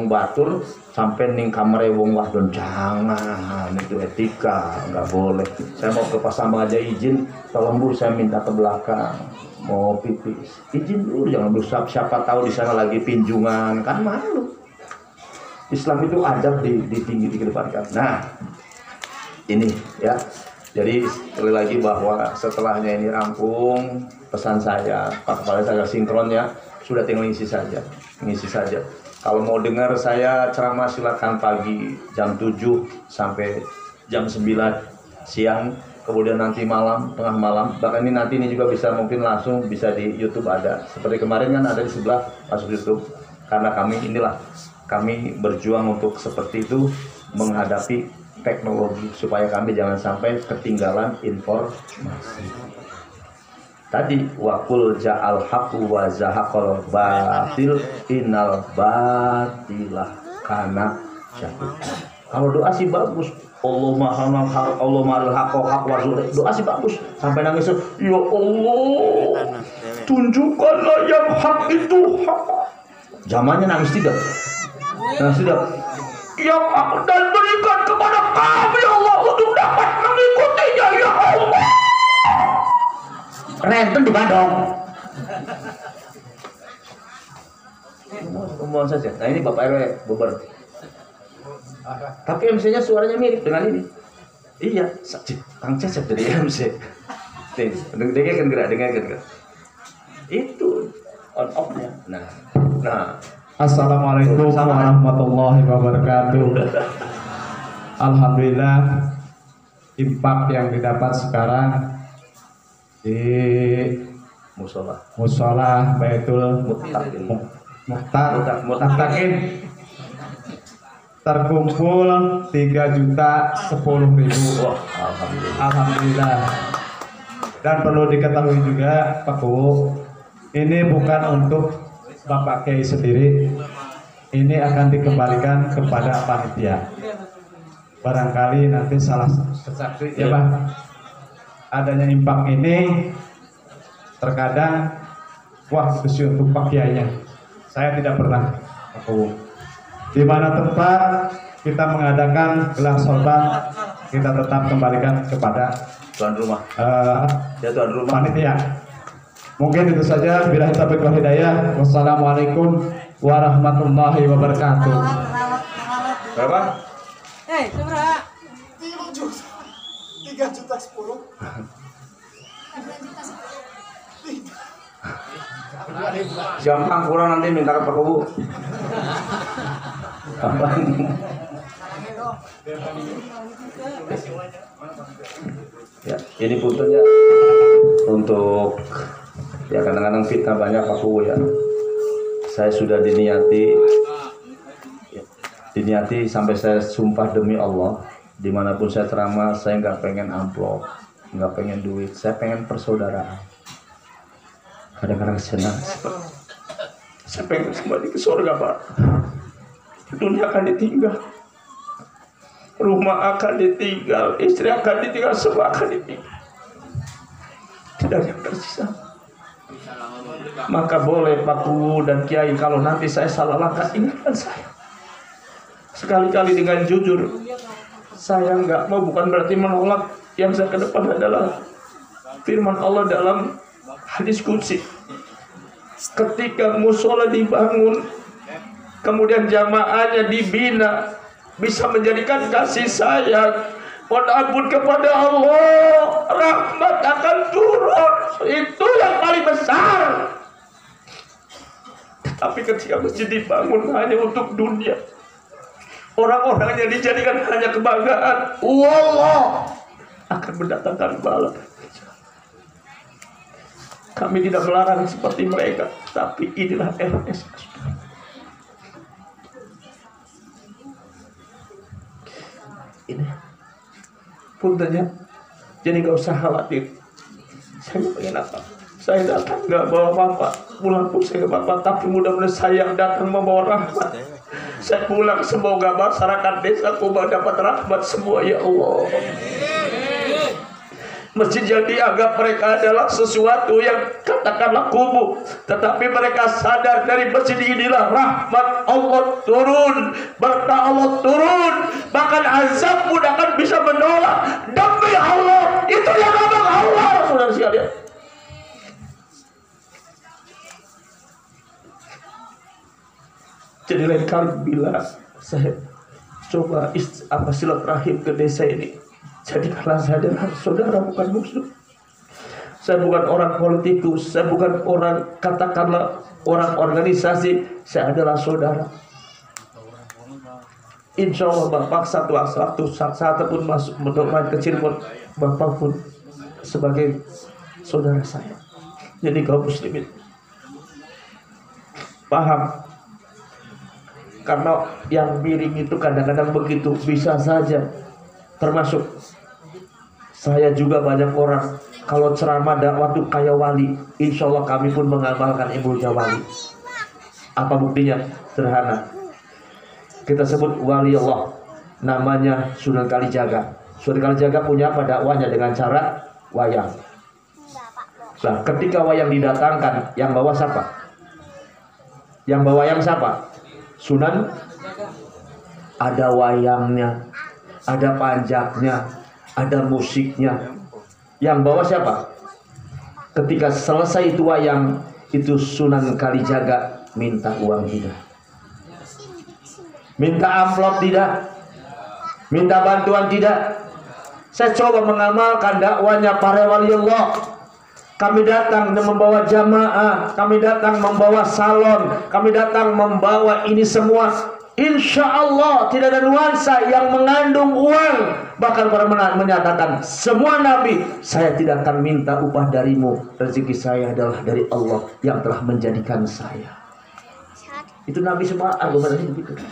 batur sampai ning kamare wong wadon, jangan, itu etika, nggak boleh. Saya mau ke Pasambang aja izin, tolong Bu saya minta ke belakang mau pipis, izin dulu, jangan berusaha, siapa tahu di sana lagi pinjungan, kan malu. Islam itu adab tinggi dikedepankan. Nah, ini ya. Jadi sekali lagi bahwa setelahnya ini rampung, pesan saya, Pak Kepala saya sinkron ya, sudah tinggal ngisi saja. Kalau mau dengar saya ceramah silakan pagi jam 7 sampai jam 9 siang, kemudian nanti malam, tengah malam, bahkan ini nanti ini juga bisa mungkin langsung bisa di YouTube ada. Seperti kemarin kan ada di sebelah masuk YouTube. Karena kami berjuang untuk seperti itu menghadapi teknologi supaya kami jangan sampai ketinggalan informasi. Tadi wakul ja'al haqu wa zahaqal batil innal batilah kana syahid. Kalau doa sih bagus. Allah ma'al haqqa haq wa zul. Doa sih bagus. Sampai nangis, ya Allah, tunjukkanlah yang hak itu hak. Zamannya nangis tidak. Yang aku dan berikan kepada kami ya Allah untuk dapat mengikutinya ya Allah. Renten di Bandung. Ngomong saja. Nah ini Bapak RW Bogor. Tapi MC-nya suaranya mirip dengan ini. Iya, Kang Cecep jadi MC. Dengarkan gerak. Itu on off-nya. Nah. Assalamualaikum warahmatullahi wabarakatuh. Alhamdulillah, impak yang didapat sekarang di musola Baitul Muttaqin terkumpul 3.010.000. Alhamdulillah. Dan perlu diketahui juga Pak Bu, ini bukan untuk Bapak Kiai sendiri, ini akan dikembalikan kepada panitia. Barangkali nanti salah saksi ya Pak, adanya impak ini terkadang wah khusus untuk Pak Kiainya. Saya tidak pernah aku di mana tempat kita mengadakan gelar sorban, kita tetap kembalikan kepada tuan rumah. Tuan rumah panitia. Mungkin itu saja. Billahi taufiq wal hidayah. Wassalamualaikum warahmatullahi wabarakatuh. Berapa? Coba. 3.010.000. Gampang kurang nanti minta ke Pak Kubu. Ya, ini puntennya untuk ya kadang-kadang fitnah banyak Pak Kubu ya. Saya sudah diniati sampai saya sumpah demi Allah, dimanapun saya ceramah saya nggak pengen amplop, nggak pengen duit, saya pengen persaudaraan. Kadang-kadang senang, saya pengen kembali ke surga Pak. Dunia akan ditinggal, rumah akan ditinggal, istri akan ditinggal, semua akan ditinggal, tidak ada yang tersisa. Maka boleh Pak Kuwu dan Kiai, kalau nanti saya salah langkah, ingatkan saya. Sekali-kali dengan jujur, saya nggak mau, bukan berarti menolak. Yang saya ke depan adalah firman Allah dalam hadis qudsi. Ketika musola dibangun, kemudian jamaahnya dibina, bisa menjadikan kasih sayang, mohon ampun kepada Allah, rahmat akan turun. Itu yang paling besar. Tapi ketika masjid dibangun hanya untuk dunia, orang-orang yang dijadikan hanya kebanggaan, Allah akan mendatangkan bala. Kami tidak melarang seperti mereka, tapi inilah RS. Ini puntennya, jadi gak usah khawatir. Saya mau pengen apa? Saya datang gak bawa apa-apa, pulang pun saya gak apa-apa, tapi mudah-mudahan saya yang datang membawa rahmat. Saya pulang semoga masyarakat desaku dapat rahmat semua ya Allah. Masjid yang dianggap mereka adalah sesuatu yang katakanlah kumuh, tetapi mereka sadar dari masjid inilah rahmat Allah turun, berkah Allah turun, bahkan azab pun akan bisa menolak. Demi Allah, itu yang abang Allah, saudara sekalian. Jadi lain kali bila saya coba silaturahim ke desa ini, jadikanlah saya adalah saudara, bukan musuh. Saya bukan orang politikus, saya bukan orang katakanlah orang organisasi, saya adalah saudara. Insya Allah Bapak satu saat pun masuk mendoakan kecil pun Bapak pun sebagai saudara saya. Jadi kaum muslimin paham, karena yang miring itu kadang-kadang begitu bisa saja. Termasuk saya juga banyak orang kalau ceramah dakwah itu kayak wali, insya Allah kami pun mengamalkan ilmunya wali. Apa buktinya? Sederhana, kita sebut wali Allah, namanya Sunan Kalijaga. Sunan Kalijaga punya apa dakwahnya dengan cara wayang. Nah, ketika wayang didatangkan, yang bawa siapa? Yang bawa wayang siapa? Sunan. Ada wayangnya, ada panjaknya, ada musiknya. Yang bawa siapa? Ketika selesai itu wayang, itu Sunan Kalijaga minta uang tidak, minta amplop tidak, minta bantuan tidak. Saya coba mengamalkan dakwanya para wali Allah. Kami datang membawa jamaah, kami datang membawa salon, kami datang membawa ini semua. Insya Allah tidak ada nuansa yang mengandung uang. Bahkan para menyatakan, semua nabi, saya tidak akan minta upah darimu. Rezeki saya adalah dari Allah yang telah menjadikan saya. Itu nabi semua argumentasi begitu.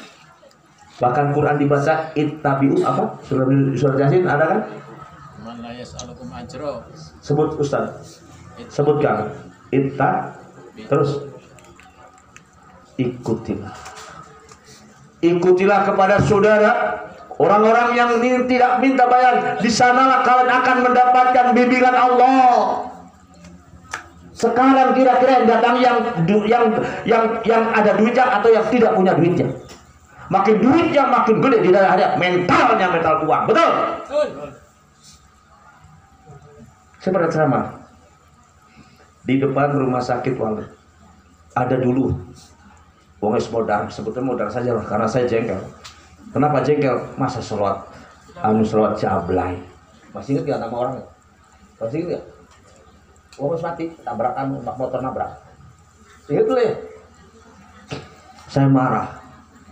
Bahkan Quran dibaca, ittabi'u apa? Surah Yasin ada kan? Man la yas'alukum ajra. Sebut Ustaz. Sebutkan terus ikutilah kepada saudara orang-orang yang tidak minta bayar. Di sanalah kalian akan mendapatkan bimbingan Allah. Sekarang kira-kira yang datang yang ada duitnya atau yang tidak punya duitnya? Makin duitnya makin gede, di dalam ada mentalnya, mental uang. Betul? Saya pernah ceramah di depan rumah sakit Wali. Ada dulu wong modar, sebutnya modar saja lah, karena saya jengkel. Kenapa jengkel? Masa sholat jablay. Masih ingat ya nama orangnya? Masih ingat ya? Wong mati, tabrakan, motor nabrak. Ingat dulu ya? Saya marah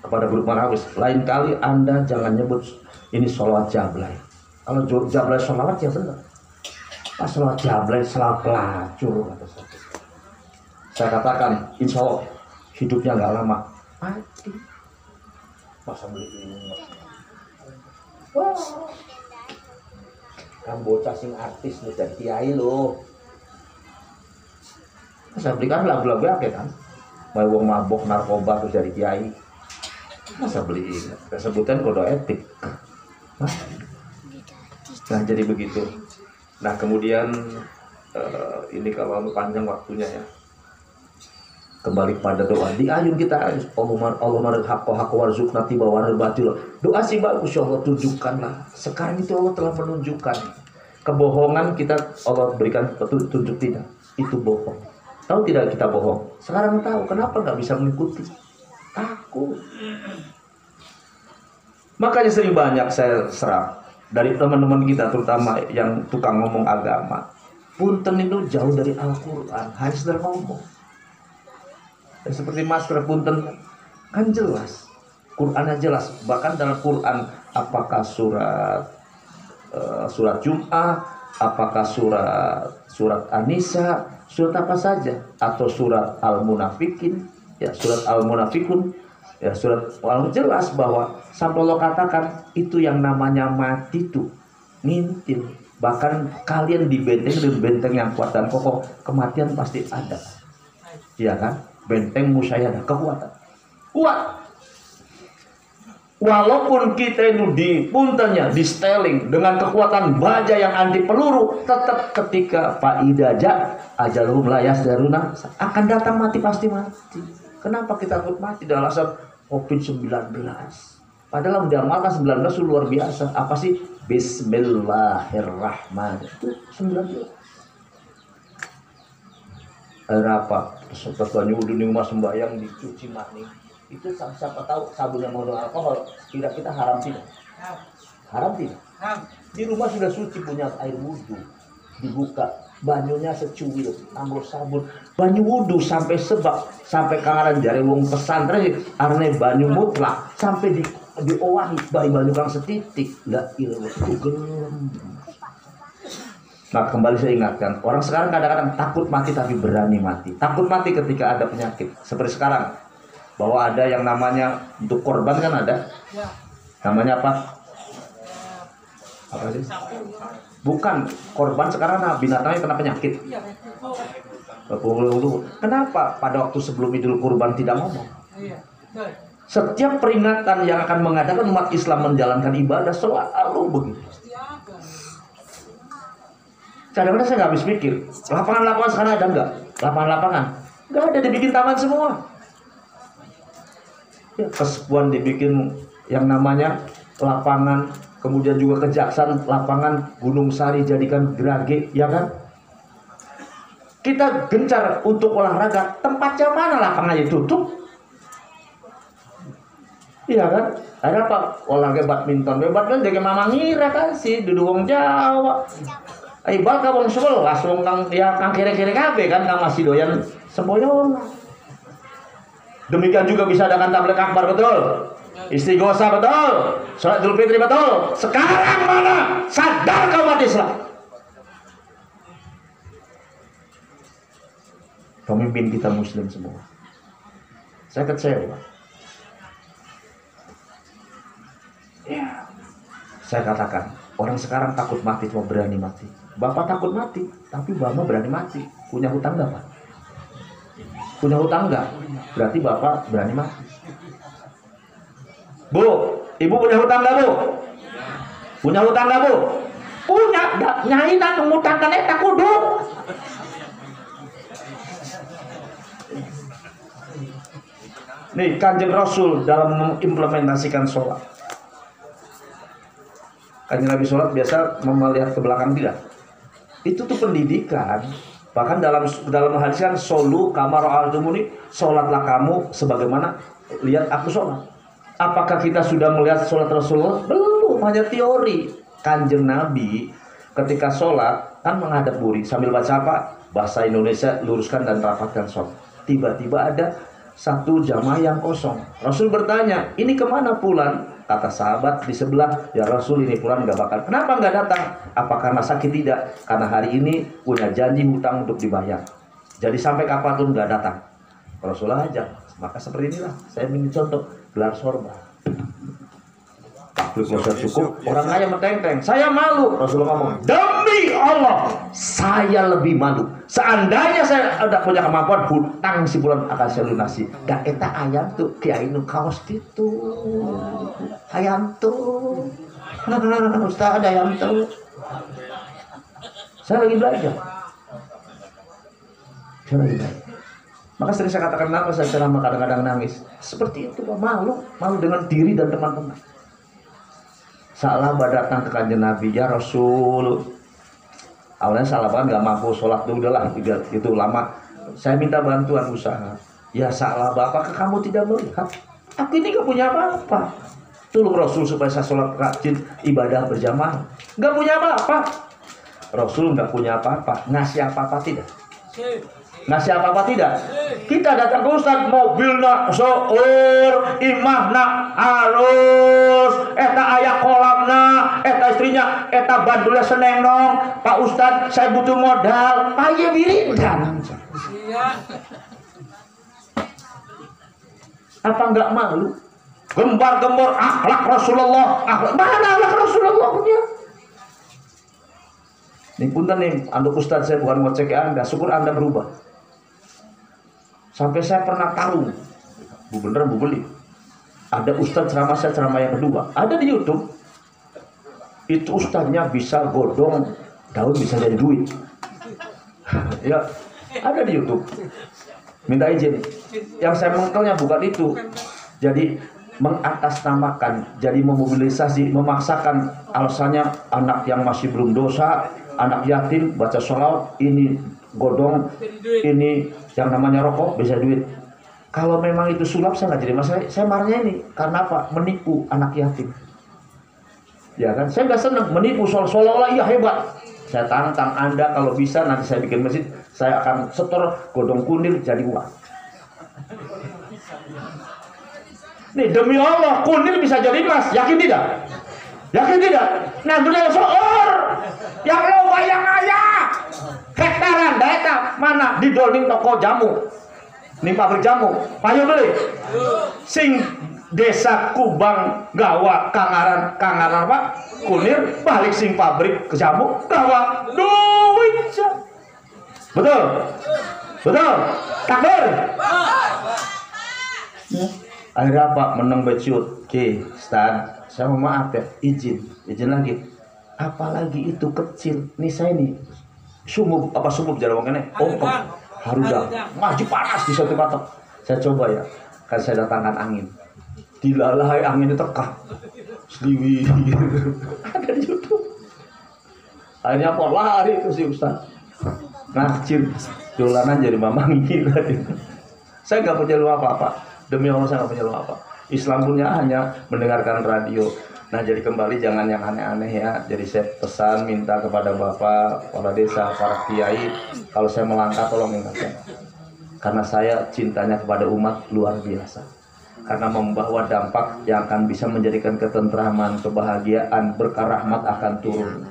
kepada grup Marawis. Lain kali Anda jangan nyebut ini sholat jablay. Kalau jablay sholawat ya benar. Pas sholat jablay salah pelacur, kata saya. Saya katakan, insya Allah hidupnya nggak lama. Mati. Masa beli ini? Wah, kamu bocah sing artis nih dari kiai loh. Saya belikan lagu-lagu ya kan? Mau wong mabok narkoba terus dari kiai. Masa beli ini? Kesebutan kode etik. Nah jadi begitu. Nah kemudian ini kalau panjang waktunya ya, kembali pada doa. Di ayun kita Allahumma haqqa warzuqna tibawanal batil. Doa sih bagus, ya Allah tunjukkanlah. Sekarang itu Allah telah menunjukkan kebohongan kita, Allah berikan petunjuk tidak. Itu bohong. Tahu tidak kita bohong? Sekarang tahu. Kenapa nggak bisa mengikuti? Takut. Makanya sering banyak saya serap dari teman-teman kita, terutama yang tukang ngomong agama. Punten itu jauh dari Al-Quran, hanya sekedar ngomong. Dan seperti masker punten kan jelas, Qurannya jelas. Bahkan dalam Quran, apakah surat Jum'ah, apakah surat An-Nisa, surat apa saja, atau surat Al-Munafikin, ya surat Al-Munafikun, ya surat jelas bahwa sampai Allah katakan itu yang namanya mati itu ngintil. Bahkan kalian dibenteng dengan benteng yang kuat dan kokoh, kematian pasti ada. Iya kan? Benteng musyayadah, kekuatan kuat. Walaupun kita itu di puntennya, di steling dengan kekuatan baja yang anti peluru, tetap ketika faidaja ajaluhum la yasdaruna akan datang mati, pasti mati. Kenapa kita takut mati? Dengan alasan COVID-19. Padahal mengamalkan 19 itu luar biasa. Apa sih? Bismillahirrahmanirrahim. Itu 19. Apa? Setelah banyu udah nih mas sembayang dicuci mani. Itu siapa tahu sabun yang mengandung alkohol, tidak kita haram tidak? Haram tidak? Di rumah sudah suci punya air wudhu, dibuka banyunya secuil, ambil sabun, banyu wudhu sampai sebab, sampai kangaran jari wong pesantren, arne banyu mutlak sampai diowahi banyu kang setitik, la ilaha itu gelem. Nah kembali saya ingatkan, orang sekarang kadang-kadang takut mati tapi berani mati. Takut mati ketika ada penyakit seperti sekarang. Bahwa ada yang namanya untuk korban kan ada, namanya apa? Apa sih? Bukan korban sekarang, nah binatangnya kena penyakit. Kenapa pada waktu sebelum Idul Kurban tidak ngomong? Setiap peringatan yang akan mengadakan umat Islam menjalankan ibadah selalu begitu. Kadang-kadang saya nggak habis pikir, lapangan-lapangan sekarang ada nggak? Lapangan-lapangan nggak ada, dibikin taman semua. Ya, kesepuan dibikin yang namanya lapangan, kemudian juga kejaksaan lapangan Gunung Sari jadikan gerage, ya kan? Kita gencar untuk olahraga, tempatnya mana lapangannya tutup? Iya kan? Ada apa? Olahraga badminton, badminton jadi mama ngira kan sih, duduk wong Jawa. Ayo bakal wong sebelas, wong kang ya kang kiri-kiri kabeh kan kang masih doyan semboyong. Demikian juga bisa dengan tabligh akbar, betul. Istighosah, betul. Salat Idul Fitri, betul. Sekarang mana? Sadar kau umat Islam. Pemimpin kita muslim semua. Saya kecewa. Ya. Saya katakan, orang sekarang takut mati cuma berani mati. Bapak takut mati, tapi Bapak berani mati. Punya hutang enggak, Pak? Punya hutang enggak? Berarti Bapak berani mati. Bu, Ibu punya hutang enggak, Bu? Punya hutang enggak, Bu? Punya. Nyai dan mengutangkan eta kudu. Nih, Kanjeng Rasul dalam mengimplementasikan sholat. Kanjeng Nabi sholat biasa melihat ke belakang tidak? Itu tuh pendidikan. Bahkan dalam hadis kan solu kamar al-dumuni, sholatlah kamu sebagaimana lihat aku sholat. Apakah kita sudah melihat sholat Rasulullah? Belum, hanya teori. Kanjeng Nabi ketika sholat kan menghadap buri sambil baca apa? Bahasa Indonesia, luruskan dan rapatkan sholat. Tiba-tiba ada satu jamaah yang kosong. Rasul bertanya, ini kemana Fulan? Kata sahabat di sebelah, ya Rasul ini Fulan nggak bakal. Kenapa nggak datang? Apa karena sakit? Tidak. Karena hari ini punya janji hutang untuk dibayar. Jadi sampai kapanpun nggak datang. Rasulullah aja. Maka seperti inilah. Saya ingin contoh gelar sorban. Takbir puasa cukup. Orang kaya meteng-teng. Saya malu. Rasulullah ngomong, demi Allah, saya lebih malu. Seandainya saya ada punya kemampuan, hutang si Fulan akan saya lunasi. Dan eta ayam tuh kiai nu kaos gitu. Ayam tuh. Ustaz ada ayam tuh. Saya lagi belajar. Maka sering saya katakan, kenapa saya ceramah kadang-kadang nangis. Seperti itu, Pak. Malu dengan diri dan teman-teman. Sahabat datang ke Kanjeng Nabi, ya Rasul. Awalnya sahabat kan gak mampu sholat tuh, udahlah itu lama. Saya minta bantuan usaha. Ya sahabat, apakah kamu tidak melihat? Aku ini gak punya apa-apa. Tolong Rasul supaya saya sholat rajin, ibadah berjamaah. Gak punya apa-apa. Rasul gak punya apa-apa. Ngasih apa-apa tidak? Ngasih apa-apa tidak? Kita datang ke Ustaz, mobilna seur, imahna halus, eta aya kolamna, eta istrinya, eta bandulnya senenong. Pak Ustaz, saya butuh modal. Ayo wiridan. Apa enggak malu? Gembar-gembor akhlak Rasulullah. Mana akhlak Rasulullahnya? Ini punten nih, anduk Ustaz, saya bukan ngecek Anda, syukur Anda berubah. Sampai saya pernah taruh, bu bener bu beli. Ada ustadz ceramah, saya ceramah yang kedua, ada di YouTube. Itu ustadznya bisa godong daun bisa jadi duit. Ya, ada di YouTube. Minta izin. Yang saya mengkelnya bukan itu. Jadi mengatasnamakan, jadi memobilisasi, memaksakan, alasannya anak yang masih belum dosa, anak yatim baca sholawat, ini godong, ini yang namanya rokok bisa duit. Kalau memang itu sulap, saya nggak jadi masalah. Saya marahnya ini karena apa? Menipu anak yatim. Ya kan? Saya nggak senang menipu seolah-olah iya hebat. Saya tantang Anda kalau bisa nanti saya bikin masjid, saya akan setor godong kunir jadi uang. Nih demi Allah, kunir bisa jadi emas, yakin tidak? Yakin tidak? Nah, dunia soor yang lo bayang ayah hektaran, daerah mana di doling toko jamu. Ini pabrik jamu, payu beli. Sing desa Kubang gawa kangaran apa? Kunir balik sing pabrik ke jamu gawa duit. Betul? Betul? Takbir. Akhirnya apa? Menang becut. Oke, Ustaz, saya mau maaf ya, izin lagi. Apalagi itu kecil. Nih saya nih sumub jarawang ini. Oh, harudah, maju panas di satu batok. Saya coba ya, kan saya datangkan angin. Dilalai angin itu tekah, seliwi. Ada di YouTube. Akhirnya apa? Lari itu si Ustaz. Ngacir, dolanan jadi mamang gila. Saya nggak punya lu apa-apa. Demi Allah saya nggak punya lu apa. Islam punya hanya mendengarkan radio. Nah jadi kembali jangan yang aneh-aneh ya. Jadi saya pesan minta kepada Bapak, kepala desa, para kiai, kalau saya melangkah tolong ingatkan. Karena saya cintanya kepada umat luar biasa. Karena membawa dampak yang akan bisa menjadikan ketentraman, kebahagiaan, berkah rahmat akan turun.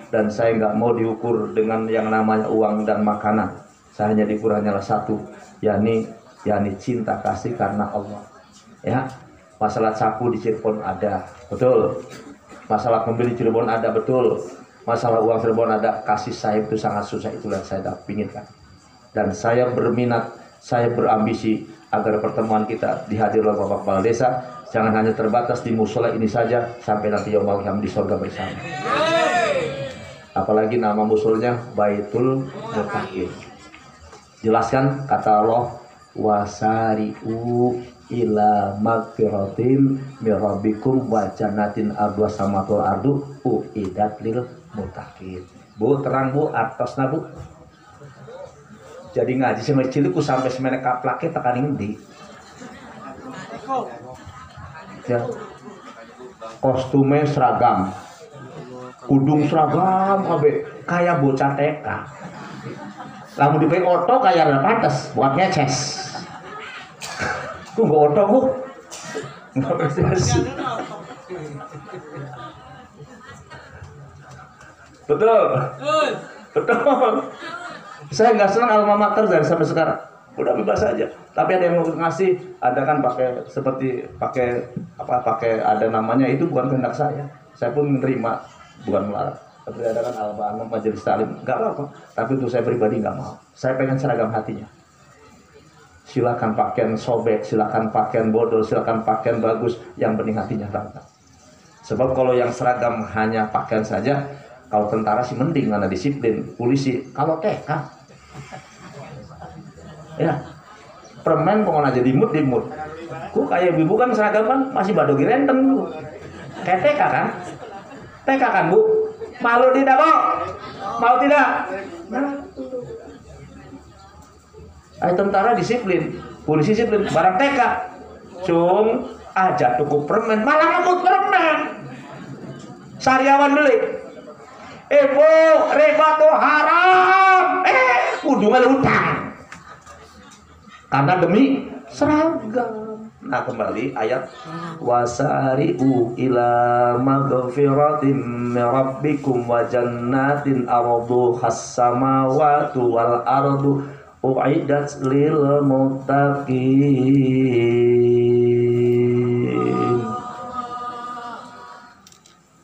Dan saya nggak mau diukur dengan yang namanya uang dan makanan. Saya hanya diukur hanyalah satu, yakni cinta kasih karena Allah. Ya. Masalah sapu di Cirebon ada, betul. Masalah mobil di Cirebon ada, betul. Masalah uang Cirebon ada, kasih sayang itu sangat susah, itulah saya inginkan. Dan saya berminat, saya berambisi agar pertemuan kita dihadiri oleh Bapak Kepala Desa jangan hanya terbatas di musola ini saja sampai nanti yaumul qiyamah di surga bersama. Apalagi nama musolnya Baitul Muttaqin. Jelaskan kata Allah, wasari'u ila magfiratin mir rabbikum wa jannatin ardha samatul ardu uidat lil muttaqin. Bu, terang Bu, artosna Bu. Jadi ngaji sama cilik ku sampai semene kaplake tekan endi. Ya. Kostumnya seragam. Kudung seragam kabeh kayak bocah TK. Lamun dipakai oto kayak ada pantes buat ngeces. Ku nggak oto ku. Nggak prestasi. Betul. Betul. Saya nggak senang alma mater dari sampai sekarang. Udah bebas aja. Tapi ada yang mau ngasih, ada kan pakai seperti pakai ada namanya, itu bukan kehendak saya. Saya pun menerima, bukan melarang. Tapi ada kan alma majelis taklim, nggak apa-apa. Tapi untuk saya pribadi nggak mau. Saya pengen seragam hatinya. Silakan pakaian sobek, silakan pakaian bodol, silakan pakaian bagus, yang penting hatinya rantang. Sebab kalau yang seragam hanya pakaian saja, kalau tentara sih mending karena disiplin, polisi. Kalau TK, ya permen pokoknya aja dimut. Ku kayak ibu kan seragam kan masih badogi renten Bu. Kayak TK kan? TK kan Bu? Malu tidak kok? Mau tidak? Nah, tentara disiplin, polisi disiplin, barang TK cung aja tuku permen, malah ngebut permen. Sariawan beli, Bu, riba tuh haram, kudu ngelutang karena demi seragam. Nah kembali ayat wasari'u ila maghfiratin min rabbikum wa jannatin arduhas samawati wal ardu uiddat lil muttaqin.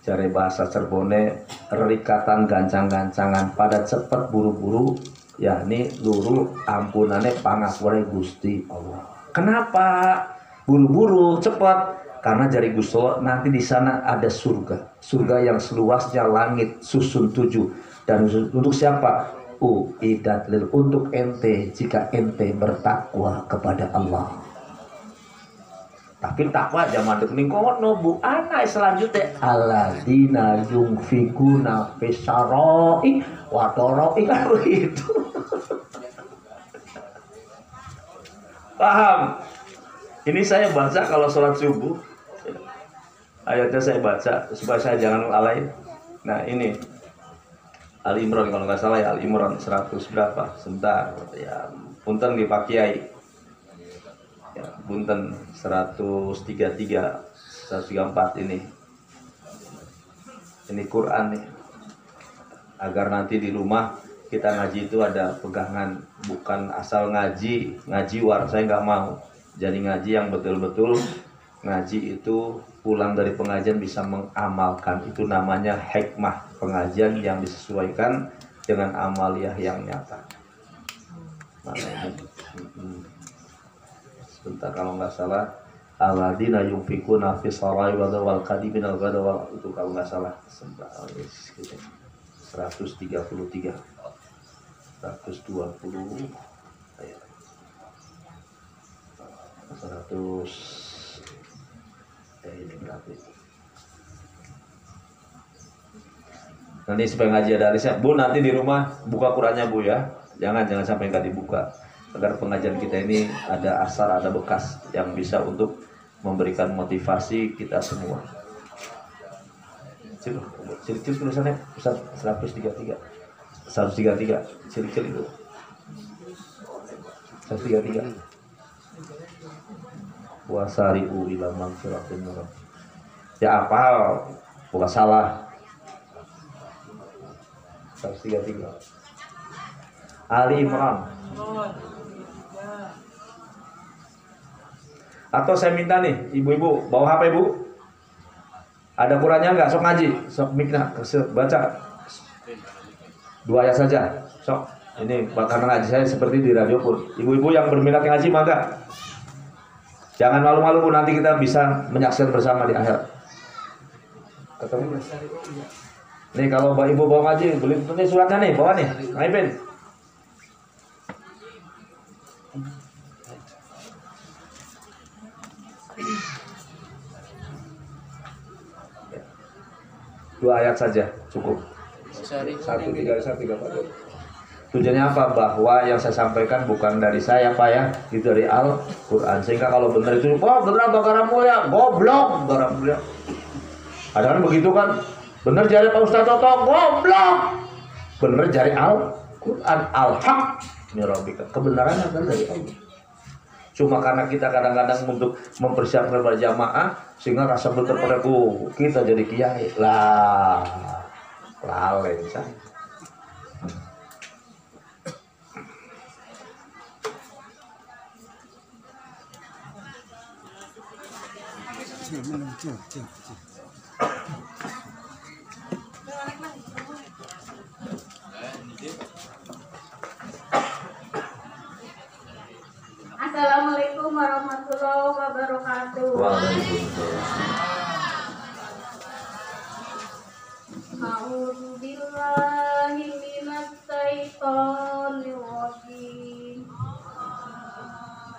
Cari bahasa Cirebone rikatan gancang-gancangan pada cepet buru-buru, yakni luru ampunane pangapure Gusti Allah. Kenapa? buru-buru, cepat. Karena jari Gusto nanti di sana ada surga. Surga yang seluasnya langit susun 7. Dan untuk siapa? Uidat lil, untuk ente jika ente bertakwa kepada Allah. Tapi takwa zaman dekening kono bu anak selanjutnya alladzina yunfikuna fisaroi wa toroi kan itu. Paham? Ini saya baca kalau sholat subuh. Ayatnya saya baca supaya saya jangan lalai. Nah ini Ali Imran kalau nggak salah ya, Ali Imran 100 berapa? Sebentar ya, punten di Pak Kiai. Ya, punten 133 134 ini Quran nih, agar nanti di rumah kita ngaji itu ada pegangan, bukan asal ngaji war. Saya nggak mau jadi ngaji yang betul-betul ngaji itu pulang dari pengajian bisa mengamalkan. Itu namanya hikmah pengajian yang disesuaikan dengan amaliyah yang nyata. Sebentar kalau nggak salah alladzina yunfikuna fis sarai wal qadimin al ghadaw, itu kalau nggak salah 133 120 ayat 100 ini berarti. Nanti supaya ngaji ada alisnya Bu, nanti di rumah buka Qurannya Bu ya, jangan sampai nggak dibuka, agar pengajian kita ini ada asar, ada bekas yang bisa untuk memberikan motivasi kita semua. Cil tulisannya 133 cil itu 133 wasari'u ila magfiratin min rabbik. Ya apal, bukan salah. 133 Ali Imran. Atau saya minta nih, ibu-ibu bawa HP Bu. Ada Qurannya enggak? Sok ngaji, sok mikna, baca 2 ayat saja. Sok. Ini karena ngaji saya seperti di radio pun. Ibu-ibu yang berminat ngaji maka jangan malu-malu Bu, nanti kita bisa menyaksikan bersama di akhirat. Ketemu. Nih kalau Mbak Ibu bawa ngaji, beli ini suratnya nih, bawa nih. Maipin. Dua ayat saja cukup. 1:3 Tujuannya apa? Bahwa yang saya sampaikan bukan dari saya Pak ya, itu dari Al-Quran. Sehingga kalau benar itu, wah benar Bakaran Mulia, goblok Bakaran Mulia. Ada kan begitu kan? Benar jari Pak Ustadz Toto, goblok. Benar jari Al-Quran, Al-Haq Mirobika. Kebenarannya adalah dari Allah. Cuma karena kita kadang-kadang untuk mempersiapkan berjamaah, sehingga rasa betul pada kita jadi kiai lah, lalai saya. Assalamualaikum warahmatullahi wabarakatuh. A'udzu billahi minasy syaithanir rajim.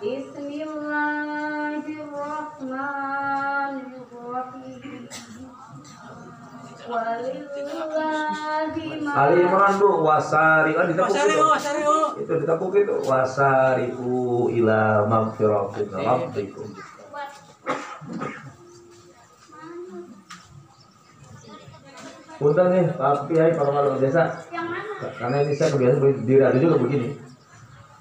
Bismillahirrahmanirrahim. Ali Imran Bu, wasari, itu ditepuk itu wasari'u ila magfiratin rabbikum. Punten nih Pak Kiai kalau kalau desa, karena ini saya kebiasaan di radio juga begini.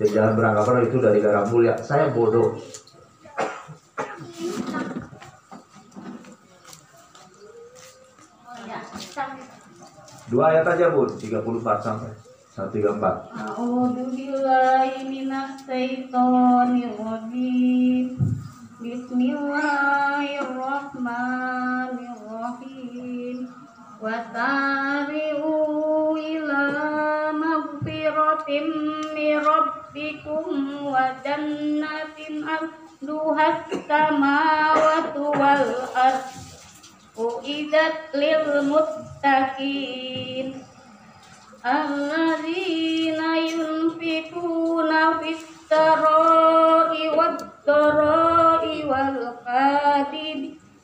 Jadi jangan beranggapan itu dari Bakaran Mulia. Saya bodoh. Dua ayat aja Bu, 34 sampai 134. A'udzu billahi minasy syaithanir rajim. Bismillahirrahmanirrahim. Wasari'u ila magfiratin min rabbikum wa jannatin duhat samawati wal ard uidat lil muttaqin alladzina yunfikuna fis sarai wad darai wal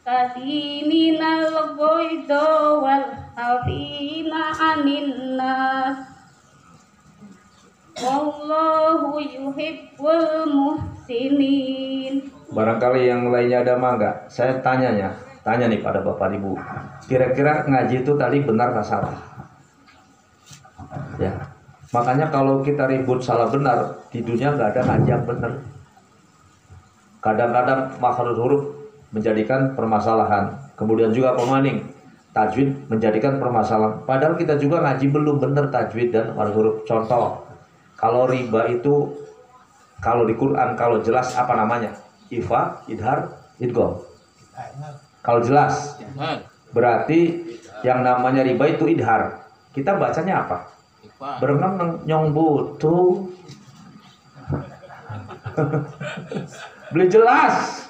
kadiminal ghaidha wal afina anin nas wallahu yuhibbul muhsinin. Barangkali yang lainnya ada mangga. Saya tanya nih pada Bapak Ibu. Kira-kira ngaji itu tadi benar atau salah? Ya. Makanya kalau kita ribut salah benar, di dunia nggak ada ngaji yang benar. Kadang-kadang makhraj huruf menjadikan permasalahan. Kemudian juga pemaning, tajwid menjadikan permasalahan. Padahal kita juga ngaji belum benar tajwid dan makhraj huruf. Contoh, kalau riba itu kalau di Quran kalau jelas apa namanya? Ifa, idhar, idgham. Kalau jelas berarti yang namanya riba itu idhar. Kita bacanya apa? Berenang nyong butuh. Beli jelas.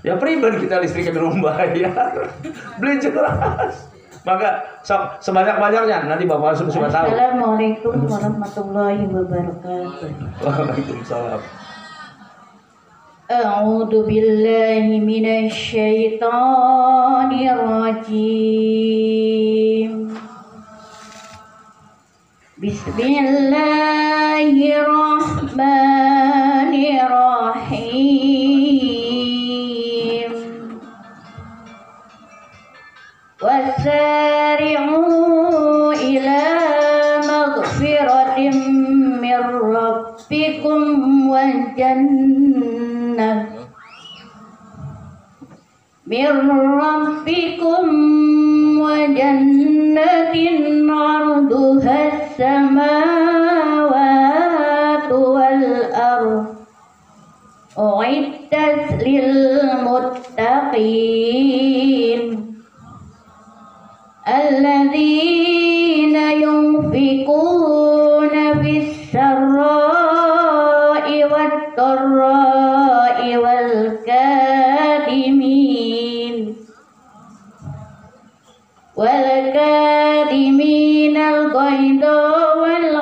Ya pribadi kita listriknya di rumah ya. Beli jelas. Maka sebanyak-banyaknya nanti Bapak semua tahu. Assalamualaikum warahmatullahi wabarakatuh. Waalaikumsalam. A'udzu billahi minasy syaithanir rajim. Bismillahirrahmanirrahim. Wasari'u ila maghfiratin mir rabbikum wa jannah jannatin 'arduhas samawati wal ardh u'iddat lil muttaqin alladzina yunfikuna fis sarra'i wad dharra'i wal kadiminal ghaidha wal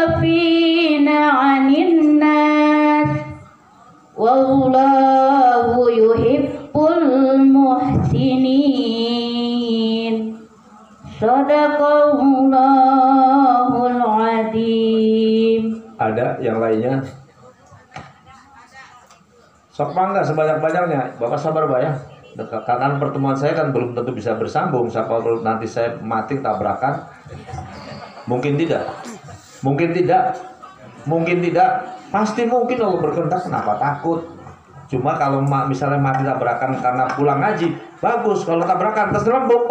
'afina 'anil nas wallahu yuhibbul muhsinin. Shadaqallahul adzim. Ada yang lainnya? Sok mangga sebanyak-banyaknya. Bapak sabar Pak ya. Karena pertemuan saya kan belum tentu bisa bersambung. Siapa kalau nanti saya mati tabrakan? Mungkin tidak. Mungkin tidak. Mungkin tidak. Pasti mungkin kalau berkehendak, kenapa takut? Cuma kalau misalnya mati tabrakan karena pulang ngaji, bagus. Kalau tabrakan terselembung,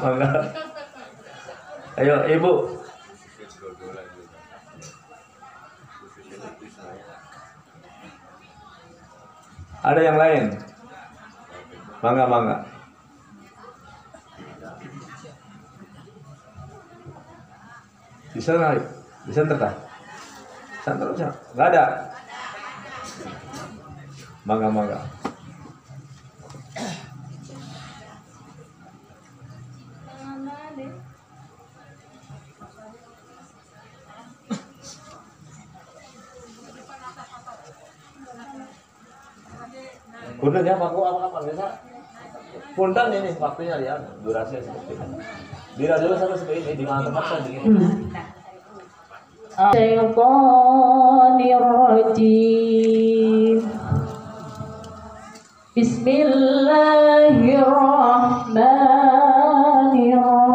mangga. Ayo Ibu. Ada yang lain? Mangga. Bisa nggak? Bisa terkah? Santai aja. Nggak ada. Mangga. Punten ya Pak, apa biasa? Punten ini waktunya ya, durasinya seperti ini. Dira dulu sampai seperti ini, di mana tempat saya begini. Syaitanirrajim. Bismillahirrahmanirrahim.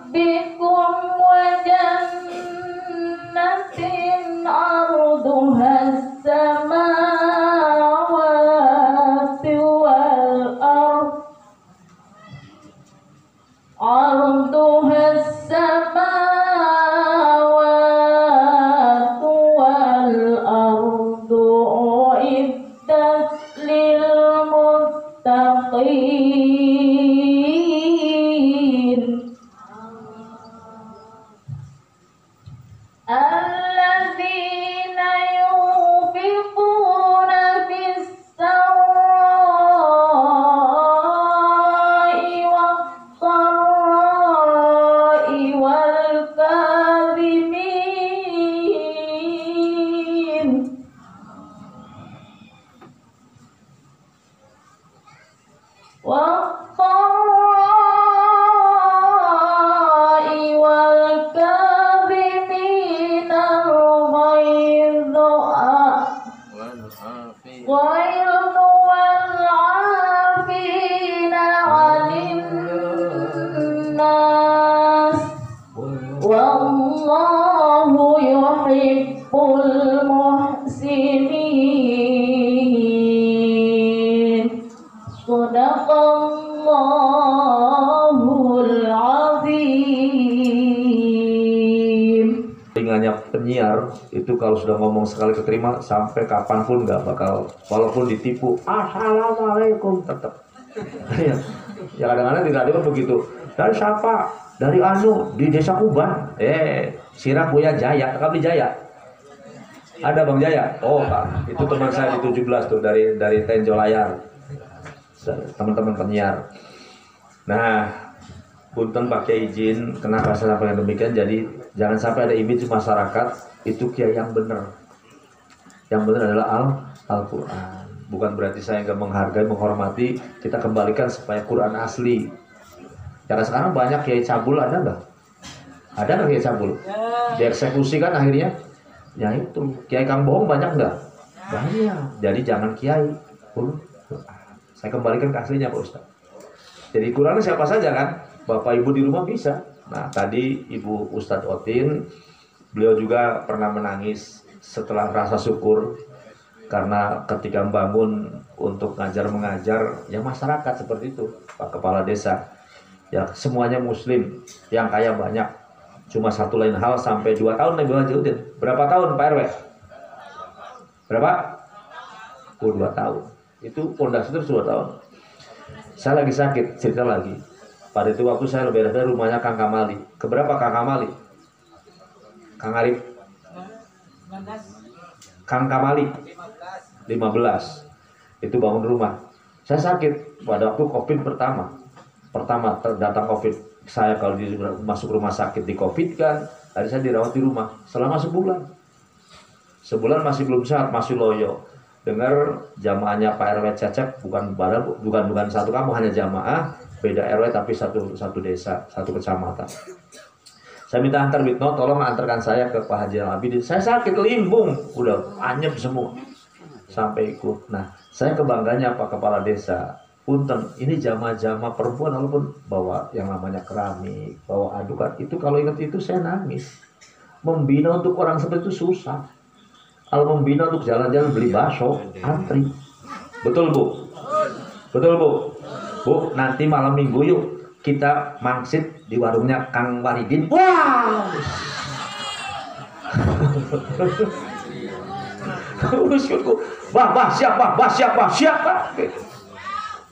Rabbikum wa jannatin الذين ينفقون في السراء والضراء والكاظمين الغيظ والعافين عن الناس والله يحب المحسنين صدق Allahul Azim. Telinganya penyiar itu kalau sudah ngomong sekali keterima sampai kapanpun nggak bakal, walaupun ditipu assalamualaikum tetap. Ya kadang-kadang di radio begitu. Dari siapa? Dari Anu di Desa Kuban. Sirah Buya Jaya, Kabli Jaya. Ada Bang Jaya? Oh Pak, itu teman saya di 17 tuh dari Tenjo Layar. Teman-teman penyiar. Nah, punten pakai izin, kenapa saya sampaikan demikian? Jadi jangan sampai ada image masyarakat itu kiai yang benar. Yang benar adalah Al-Quran. Bukan berarti saya nggak menghargai, menghormati. Kita kembalikan supaya Quran asli. Karena sekarang banyak kiai cabul, ada nggak? Ada nggak kiai cabul? Dieksekusi kan akhirnya. Ya itu, kiai kang bohong banyak nggak? Banyak. Jadi jangan kiai. Saya kembalikan ke aslinya Pak Ustaz. Jadi Qurannya siapa saja kan? Bapak Ibu di rumah bisa. Nah tadi Ibu Ustadz Otin, beliau juga pernah menangis setelah rasa syukur. Karena ketika membangun untuk ngajar-mengajar, ya masyarakat seperti itu. Pak Kepala Desa, ya semuanya muslim, yang kaya banyak. Cuma satu lain hal sampai 2 tahun Nabi Haji Udin. Berapa tahun Pak RW? Berapa? 2 tahun. Itu pondasi terus 2 tahun. Saya lagi sakit, cerita lagi. Pada itu waktu saya lebih dari rumahnya Kang Kamali. Keberapa Kang Kamali? Kang Arif? Kang Kamali? 15. Itu bangun rumah. Saya sakit pada waktu COVID pertama datang COVID. Saya kalau masuk rumah sakit di COVID kan, tadi saya dirawat di rumah selama sebulan. Sebulan masih belum sehat, masih loyo. Dengar jamaahnya Pak RW Cecep, bukan satu kampung, hanya jamaah beda RW tapi satu desa, satu kecamatan. Saya minta antar Bitno, tolong antarkan saya ke Pak Haji Al-Abidin. Saya sakit limbung, udah anyep semua sampai ikut. Nah, saya kebangganya Pak Kepala Desa. Punten, ini jamaah-jamaah perempuan walaupun bawa yang namanya keramik, bawa adukan, itu kalau ingat itu saya nangis. Membina untuk orang seperti itu susah. Kalau membina untuk jalan-jalan beli bakso, antri. Betul Bu? Betul Bu? Bu, nanti malam minggu yuk kita mangsit di warungnya Kang Waridin. Wow! Bah, siap.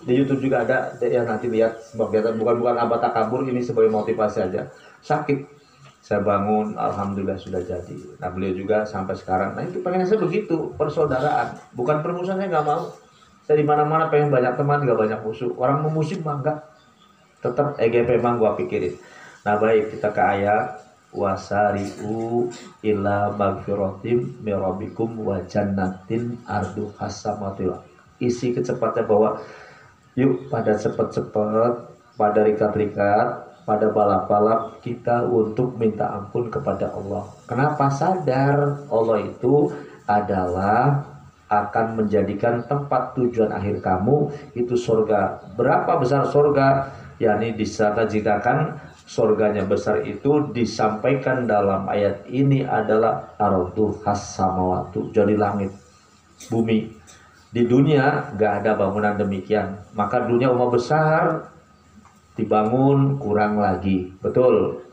Di YouTube juga ada, ya nanti lihat sebagai bukan abad takabur, ini sebagai motivasi aja. Sakit. Saya bangun, alhamdulillah sudah jadi. Nah beliau juga sampai sekarang. Nah itu pengennya saya begitu, persaudaraan. Bukan permusuhan, saya nggak mau. Saya di mana-mana pengen banyak teman, nggak banyak musuh. Orang memusuh mah enggak. Tetap EGP emang gua pikirin. Nah baik, kita ke ayat wasari'u ila magfiratim mirabikum wa jannatin ardu hasamatil. Isi kecepatnya bahwa yuk pada cepat-cepat, pada rikat-rikat, pada balap-balap kita untuk minta ampun kepada Allah. Kenapa? Sadar Allah itu adalah akan menjadikan tempat tujuan akhir kamu itu surga. Berapa besar surga? yakni disatakan surganya besar itu disampaikan dalam ayat ini adalah ardu has-samawatu, jadi langit, bumi. Di dunia gak ada bangunan demikian, maka dunia umat besar dibangun kurang lagi, betul,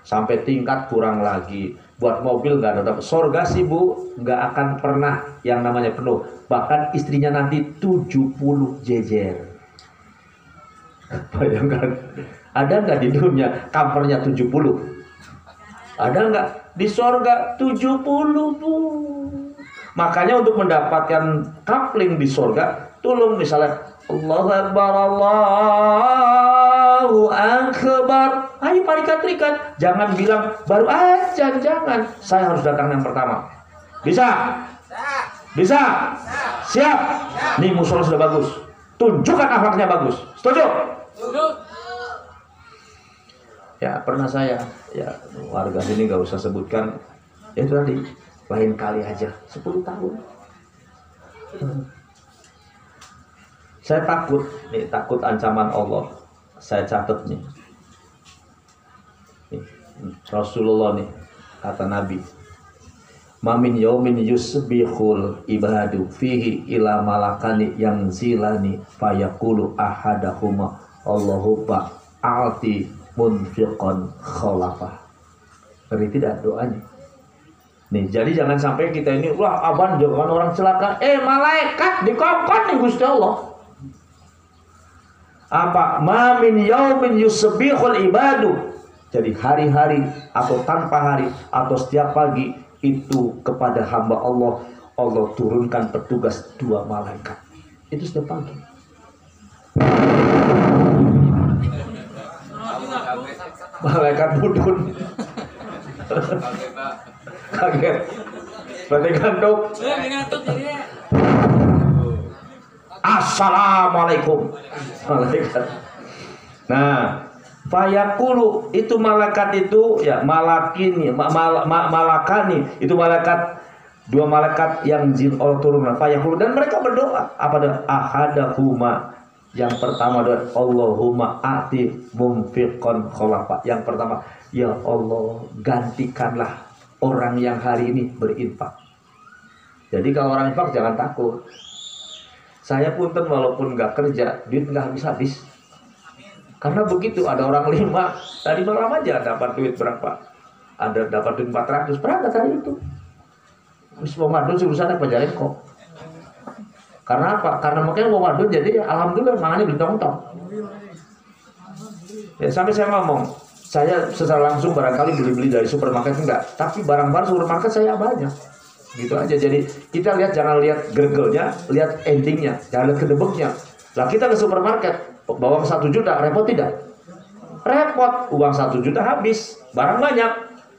sampai tingkat kurang lagi. Buat mobil gak ada, surga sih bu gak akan pernah yang namanya penuh, bahkan istrinya nanti 70 jejer. Bayangkan, ada nggak di dunia kampernya 70? Ada nggak? Di sorga 70, Bu. Makanya untuk mendapatkan kapling di sorga, tolong misalnya Allahu Akbar, Allahu Akbar. Ayo parikat-parikat, jangan bilang baru aja, jangan. Saya harus datang yang pertama. Bisa? Bisa? Siap? Nih musola sudah bagus. Tunjukkan akhlaknya bagus. Setuju? Ya pernah saya, ya warga sini nggak usah sebutkan, ya itu tadi, lain kali aja 10 tahun. Saya takut, nih takut ancaman Allah. Saya catat nih. Rasulullah nih kata Nabi, mamin yaumin yusbihul ibadu fihi ila malakani yang zilani fayaqulu ahadahuma Allahumma a'ti munfiqan khalafah. Ngeri tidak doanya? Nih, jadi jangan sampai kita ini wah aban jangan orang celaka. Malaikat dikongkon nih Gusti Allah. Apa? Ma min yaumin yusbihul ibadu. Jadi hari-hari atau tanpa hari atau setiap pagi itu kepada hamba Allah, Allah turunkan petugas 2 malaikat. Itu setiap pagi. Malaikat budun. Kaget. Berarti ngantuk. Assalamualaikum. Malaikat. Nah, fayaqulu itu malaikat itu ya malakini malakani itu malaikat 2 malaikat yang jin Allah turunkan fayaqulu dan mereka berdoa apa ada ahadahuma. Yang pertama adalah Allahumma a'ti munfiqan khalafa. Yang pertama, ya Allah gantikanlah orang yang hari ini berinfak. Jadi kalau orang infak jangan takut. Saya punten walaupun nggak kerja, duit nggak habis-habis. Karena begitu ada orang 5 tadi malam aja dapat duit berapa? Ada dapat duit 400 berangkat hari itu. Wis Ramadan urusan apa jalan kok. Karena apa? Karena makanya Ramadan jadi alhamdulillah mangannya beli-tong-tong. Ya, sampai saya ngomong, saya secara langsung barangkali beli-beli dari supermarket enggak, tapi barang-barang supermarket saya banyak. Gitu aja. Jadi kita lihat jangan lihat gergelnya, lihat endingnya, jangan lihat kedebeknya. Lah kita ke supermarket bawa 1 juta, repot tidak? Repot, uang 1 juta habis, barang banyak.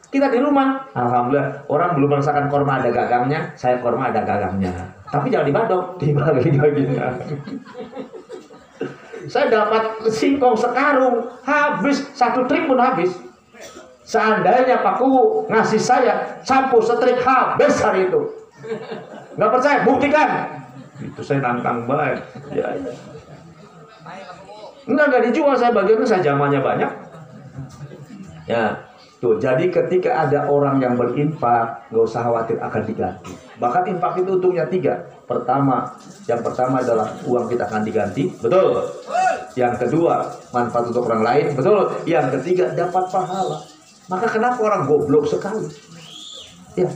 Kita di rumah, alhamdulillah orang belum merasakan korma ada gagangnya, saya korma ada gagangnya. Tapi jangan dibadok, dibagi-baginya. Saya dapat singkong sekarung, habis 1 trik pun habis. Seandainya Pak Kuwu ngasih saya sampo setrik habis hari itu. Nggak percaya, buktikan. Itu saya nantang banget. Ya. Enggak dijual, saya bagiannya saya jamannya banyak. Ya. Tuh, jadi ketika ada orang yang berinfak, nggak usah khawatir akan diganti. Bahkan infak itu untungnya 3. Yang pertama adalah uang kita akan diganti, betul. Yang kedua, manfaat untuk orang lain, betul. Yang ketiga, dapat pahala. Maka kenapa orang goblok sekali? Ya,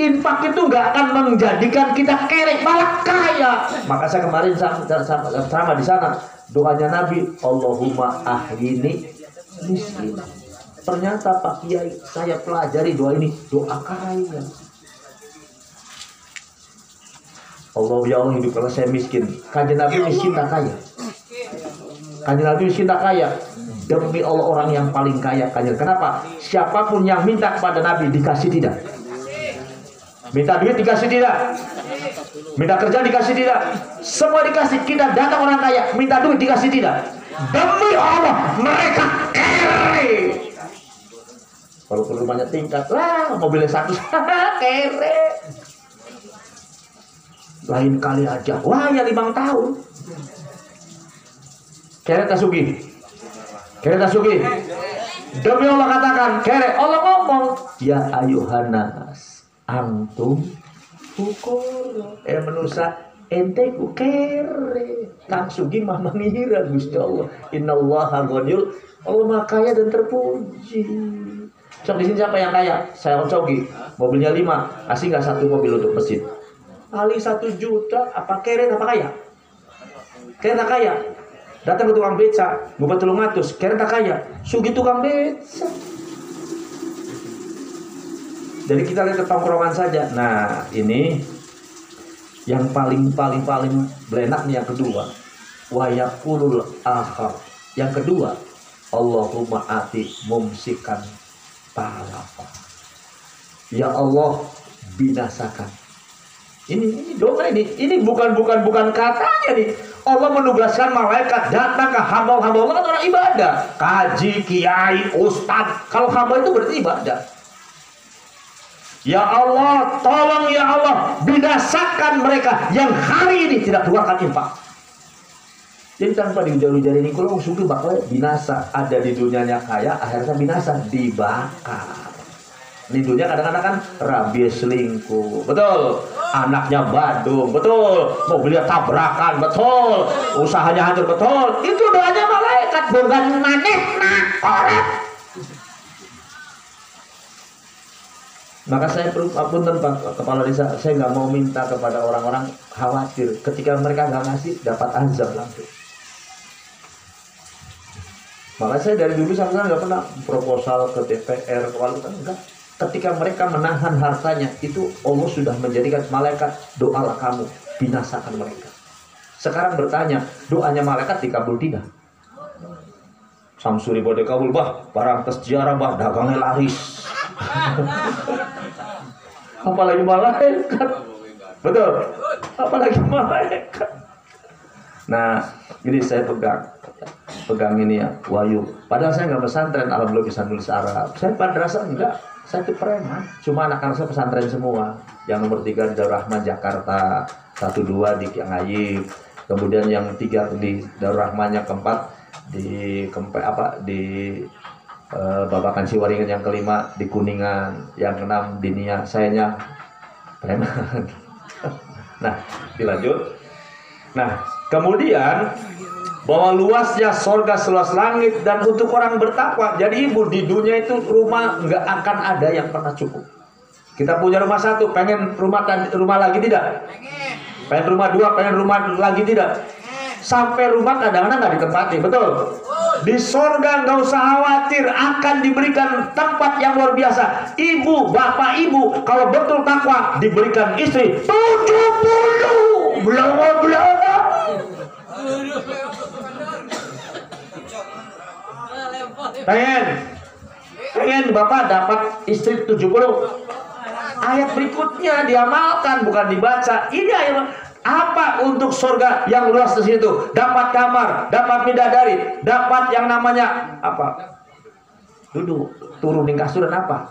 infak itu nggak akan menjadikan kita kere, malah kaya. Maka saya kemarin sama di sana, doanya Nabi, Allahumma ahyini miskin. Ternyata Pak Kiai saya pelajari doa ini, doa kaya. Allah ya Allah hidup kalau saya miskin. Kanjeng Nabi miskin tak kaya. Kanjeng Nabi miskin tak kaya. Demi Allah orang yang paling kaya kanjeng. Kenapa? Siapapun yang minta kepada Nabi dikasih tidak. Minta duit dikasih tidak. Minta kerja dikasih tidak. Semua dikasih. Kita datang orang kaya, minta duit dikasih tidak. Demi Allah mereka kere. Walaupun rumahnya tingkat, lah mobilnya 1 kere. Lain kali aja, wah ya 5 tahun. Kere tasugi. Kere tasugi. Demi Allah katakan, kere. Allah ngomong, ya ayuhanas antum ukul. Menusa ente ku kere. Kang sugi mah mengira Gusti Allah. Innallaha ghaniyul. Allah maha kaya dan terpuji. Sok di sini siapa yang kaya? Saya Cogi. Mobilnya 5. Kasih nggak 1 mobil untuk masjid? Kali 1 juta. Apa kere apa kaya? Kere tak kaya. Datang ke tukang beca, ngumpet 300. Kere tak kaya. Sugi tukang beca. Jadi kita lihat ke tongkrongan saja. Nah, ini yang paling belenak nih yang kedua. Wa yaqulul akhar. Yang kedua, Allahumma ati mumsikan talafa. Ya Allah, binasakan. Ini doa ini. Ini bukan katanya nih. Allah menugaskan malaikat datang ke hamba-hamba Allah, kan orang ibadah. Kaji, kiai, ustadz. Kalau hamba itu berarti ibadah. Ya Allah, tolong ya Allah, binasakan mereka yang hari ini tidak keluarkan infak. Jadi tanpa diujar-ujar ini, kalau sungguh bakal binasa. Ada di dunianya kaya, akhirnya binasa, dibakar. Di dunia kadang-kadang kan rabi selingkuh, betul. Anaknya badung, betul. Mobilnya tabrakan, betul. Usahanya hancur, betul. Itu doanya malaikat, bukan manehna korek. Maka saya punten Pak Kepala Desa, saya nggak mau minta kepada orang-orang khawatir ketika mereka nggak ngasih dapat azab langsung. Maka saya dari dulu sampai sekarang nggak pernah proposal ke DPR, ke wali kota, enggak. Ketika mereka menahan hartanya, itu Allah sudah menjadikan malaikat, doalah kamu, binasakan mereka. Sekarang bertanya, doanya malaikat dikabul tidak? Samsuri bode kabul, bah, barang tersejarah, bah, dagangnya laris. Apalagi malaikat. Betul. Apalagi malaikat. Nah, ini saya pegang ini ya, Wahyu. Padahal saya nggak pesantren, alhamdulillah bisa nulis Arab. Saya madrasah enggak. Saya itu preman, cuma anak-anak saya pesantren semua. Yang nomor 3 di Darul Rahman Jakarta, 1-2 di Kiangayib, kemudian yang 3 di Darul Rahman, yang keempat di Babakan Siwaringin, yang kelima di Kuningan, yang keenam di Nia. Sayanya preman. Nah, dilanjut. Nah, kemudian bahwa luasnya sorga seluas langit dan untuk orang bertakwa. Jadi ibu, di dunia itu rumah nggak akan ada yang pernah cukup. Kita punya rumah 1, pengen rumah lagi tidak? Pengen rumah 2, pengen rumah lagi tidak? Sampai rumah kadang-kadang nggak ditempati, betul? Di sorga nggak usah khawatir, akan diberikan tempat yang luar biasa. Ibu, bapak, ibu, kalau betul takwa, diberikan istri 70 belang-belang. Pengen bapak dapat istri 70. Ayat berikutnya diamalkan, bukan dibaca. Ini ayat apa untuk surga yang luas di situ? Dapat kamar, dapat bidadari, dapat yang namanya apa? Duduk, turunin kasur dan apa?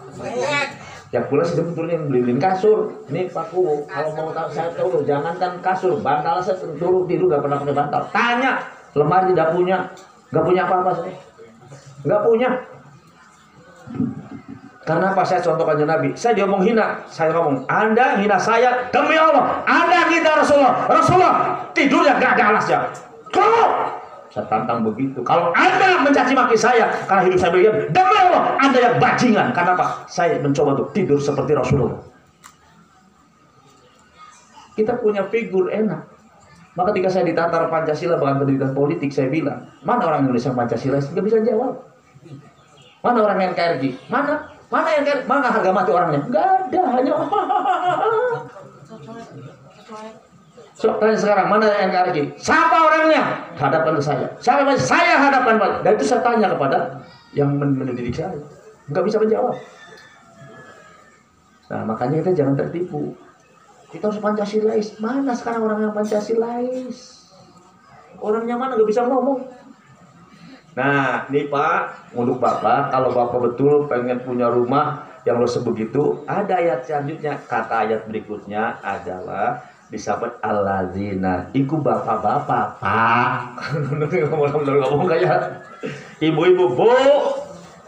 Ya pula sih turunin beliin kasur. Ini Pak Kubu, kalau mau tahu saya tahu, jangankan kasur, bantal saya turun tidur gak pernah pakai bantal. Tanya, lemari tidak punya, gak punya apa-apa saya. Nggak punya. Karena apa? Saya contohkan Nabi. Saya diomong hina. Saya ngomong, Anda hina saya demi Allah. Anda hina Rasulullah. Rasulullah tidurnya nggak ada alasnya. Kalau saya tantang begitu. Kalau Anda mencaci maki saya karena hidup saya berikan, demi Allah Anda yang bajingan. Karena apa? Saya mencoba untuk tidur seperti Rasulullah. Kita punya figur enak. Maka ketika saya ditatar Pancasila bahkan pendidikan politik, saya bilang, mana orang Indonesia Pancasila? Nggak bisa jawab. Mana orang NKRI? Mana NKRI? Mana harga mati orangnya? Nggak ada, hanya so, tanya sekarang, mana NKRI? Siapa orangnya? Hadapkan ke saya. Siapa yang saya hadapkan? Dan itu saya tanya kepada yang mendidik saya. Nggak bisa menjawab. Nah, makanya kita jangan tertipu. Kita harus Pancasilais. Mana sekarang orang yang Pancasilais? Orangnya mana nggak bisa ngomong. Nah, ini Pak, untuk Bapak, kalau Bapak betul pengen punya rumah yang luas sebegitu, ada ayat selanjutnya. Kata ayat berikutnya adalah disebut alladzina. Iku bapak-bapak, Pak. Ngomong kayak ibu-ibu, Bu.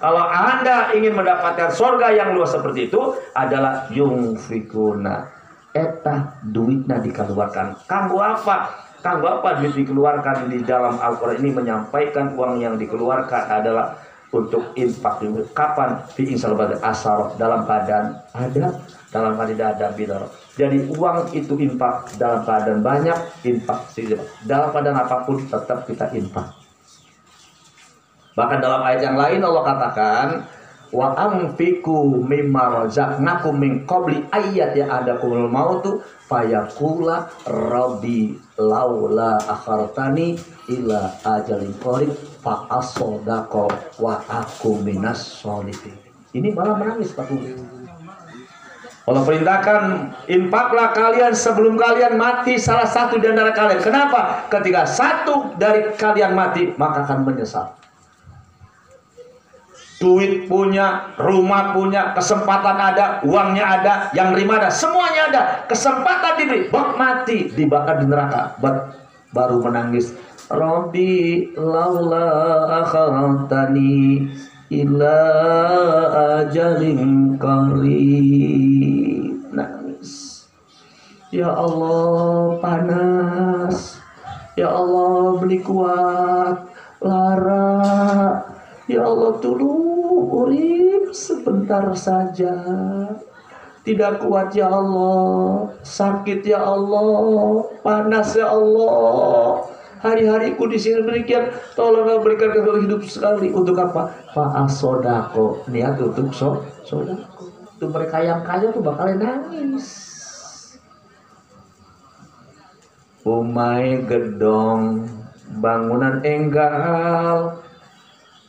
Kalau Anda ingin mendapatkan surga yang luas seperti itu, adalah yungfikuna. Eta duitnya dikeluarkan. Kanggo apa? Kanggo apa duit dikeluarkan? Di dalam Al-Quran ini menyampaikan uang yang dikeluarkan adalah untuk infak. Kapan? Fi insal badar asar, dalam keadaan ada, dalam keadaan ada bidar. Jadi uang itu infak dalam keadaan banyak, infak sedikit. Dalam keadaan apapun tetap kita infak. Bahkan dalam ayat yang lain Allah katakan, wa anfiqu mimma razaqnakum min qabli ayat ya adakumul mautu fayaqula rabbi laula akhartani ila ajalin qarib fa asdaqa wa akum minas sholihin. Ini malah menangis Pak Guru. Allah perintahkan, infaklah kalian sebelum kalian mati salah satu di antara kalian. Kenapa? Ketika satu dari kalian mati, maka akan menyesal. Duit punya, rumah punya, kesempatan ada, uangnya ada, yang terima ada, semuanya ada. Kesempatan diberi, bak mati, dibakar di neraka. Baru menangis. Rabbi laula akhartani ila ajalin qarib. Nangis. Ya Allah, panas. Ya Allah, beli kuat. Lara. Ya Allah, tolong urip sebentar saja. Tidak kuat ya Allah. Sakit ya Allah. Panas ya Allah. Hari-hariku di sini demikian, tolong berikan kembali hidup sekali. Untuk apa? Fa'asodako, niat untuk sodako. Itu mereka yang kaya tuh bakal nangis. Umai gedong, bangunan enggal,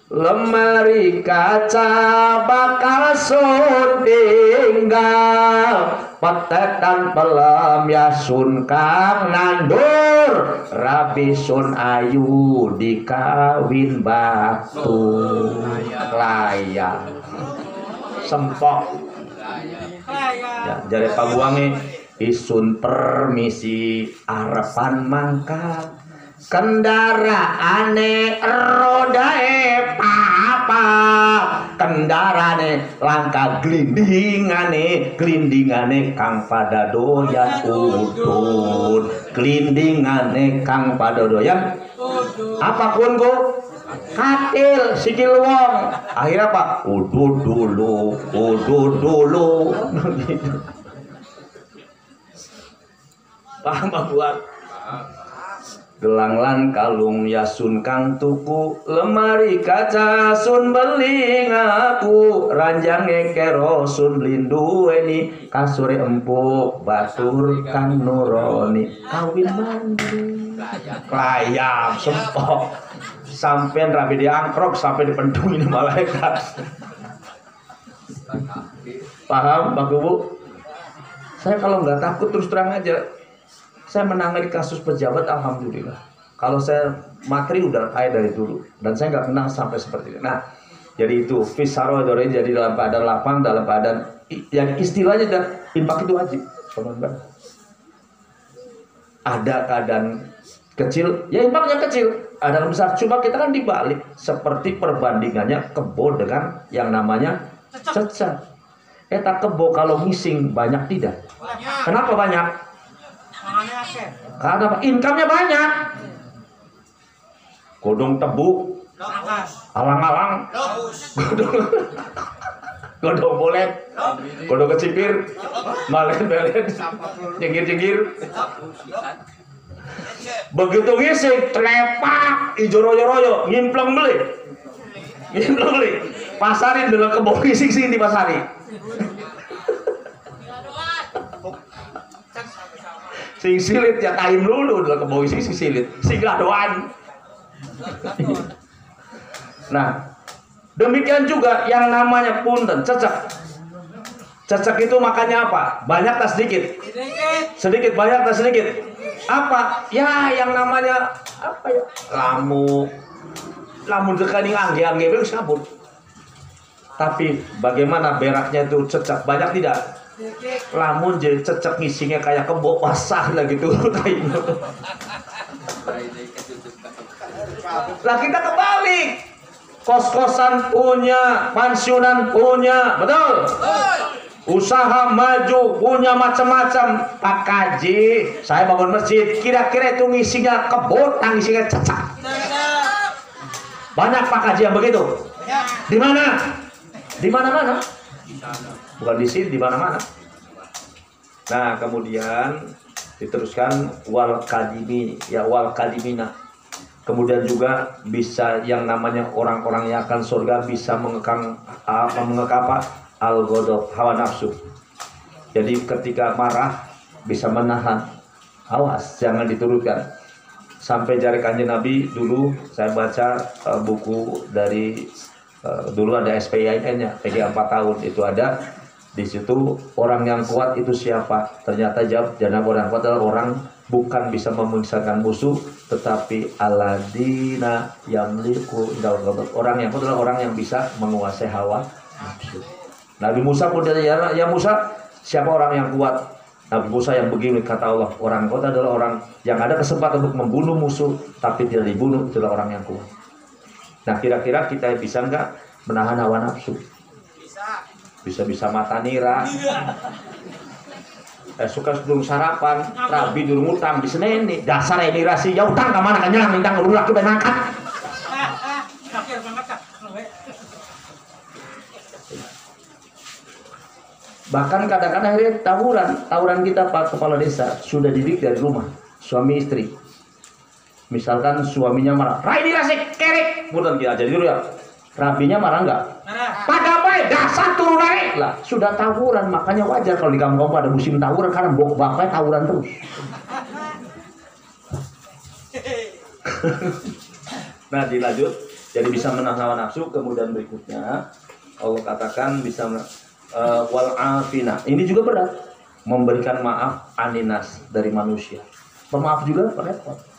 lemari kaca bakal sudinggal. Petetan pelem yasun kang nandur, rabi sun ayu dikawin batu layang sempok ya, jare paguange isun permisi arepan mangkat kendaraane rodae papa kendarane langka glindingane kang pada doyan udun glindingane kang pada doyan apa kunku katil sikil wong akhirnya apa udud dulu paham buat gelanglan kalung yasun kang tuku lemari kaca sun beli ngaku ranjang ngekero sun blinduweni kasure empuk batur kang nuroni kawin mandi layam sempok sampai rapi diangkrok sampai dipendungin malaikat. Paham Pak Bu? Saya kalau nggak takut terus terang aja. Saya menangani kasus pejabat, alhamdulillah. Kalau saya materi udah kaya dari dulu, dan saya nggak kenal sampai seperti ini. Nah, jadi itu fisarodore, jadi dalam keadaan lapang, dalam keadaan yang istilahnya dan infak itu wajib, teman-teman. Ada keadaan kecil, ya infaknya kecil. Ada yang besar, cuma kita kan dibalik, seperti perbandingannya kebo dengan yang namanya cecak. Tak kebo kalau ngising banyak tidak? Kenapa banyak? Karena income-nya banyak. Godong tebu, alang-alang, godong bolet, godong kecipir, malen-malen, jengir-jengir. Begitu ngising, telepak, ijo royo-royo, ngimpleng beli. Pasarin dengan kebo ngising sih di pasari. Sing silit ya kain dulu dalam kebau sing silit sing gadoan. Nah demikian juga yang namanya punten cecak itu makannya apa? Banyak tak sedikit? Sedikit banyak tak sedikit? Apa? Ya yang namanya apa ya? Lamun dekaning angge wis kabur. Tapi bagaimana beraknya itu cecak banyak tidak? Lamun jadi cecek ngisinya kayak kebo basah lah gitu. Lah kita kebalik, kos-kosan punya, pensiunan punya, betul? Usaha maju punya macam-macam. Pak Kaji, saya bangun masjid, kira-kira itu ngisinya kebo, ngisinya cecek. Banyak Pak Kaji yang begitu. Di mana? Di mana-mana. Bukan di sini, di mana-mana. Nah, kemudian diteruskan wal kadimi, ya wal kadimina. Kemudian juga bisa yang namanya orang-orang yang akan surga bisa mengekang al-ghadab, hawa nafsu. Jadi ketika marah bisa menahan, awas jangan diturunkan. Sampai jari Kanjeng Nabi dulu saya baca buku dari dulu ada SPIN-nya, PG 4 tahun itu ada. Di situ orang yang kuat itu siapa? Ternyata jawab jangan orang kuat adalah orang bukan bisa memusnahkan musuh, tetapi aladina yamliku orang yang kuat adalah orang yang bisa menguasai hawa nafsu. Nabi Musa pun dari ya Musa, siapa orang yang kuat? Nabi Musa yang begini kata Allah, orang kuat adalah orang yang ada kesempatan untuk membunuh musuh tapi tidak dibunuh, itulah orang yang kuat. Nah kira-kira kita bisa nggak menahan hawa nafsu? Bisa mata nira. Suka sebelum sarapan, rabi dulu ngutang di Senin nih. Dasar emigrasi, ya utang kemana kan nyelang, minta ngerulah ke benangkat. Bahkan kadang-kadang akhirnya tawuran kita Pak Kepala Desa sudah didik dari rumah, suami istri. Misalkan suaminya marah, Rai dirasik kerek, bukan kita aja dulu ya. Rabinya marah enggak? Pada baik, dasar turun naik lah. Sudah tawuran, makanya wajar kalau di kampung ada musim tawuran karena bapaknya tawuran terus. Nah dilanjut, jadi bisa menahan hawa nafsu. Kemudian berikutnya Allah katakan bisa wal afina. Ini juga berat, memberikan maaf aninas dari manusia. Pemaaf juga repot.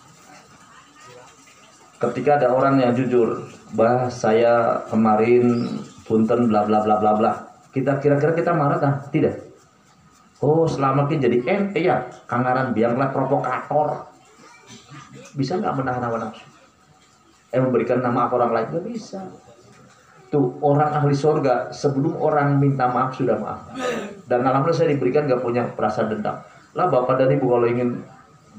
Ketika ada orang yang jujur, bah saya kemarin punten bla bla bla bla bla. Kira-kira kita marah tak? Tidak. Oh selama ini jadi ente ya, kangaran bianglah provokator. Bisa nggak menahan hawa nafsu? Memberikan nama orang lain nggak bisa. Tuh orang ahli surga sebelum orang minta maaf sudah maaf. Dan alhamdulillah saya diberikan nggak punya perasaan dendam. Lah bapak dan ibu kalau ingin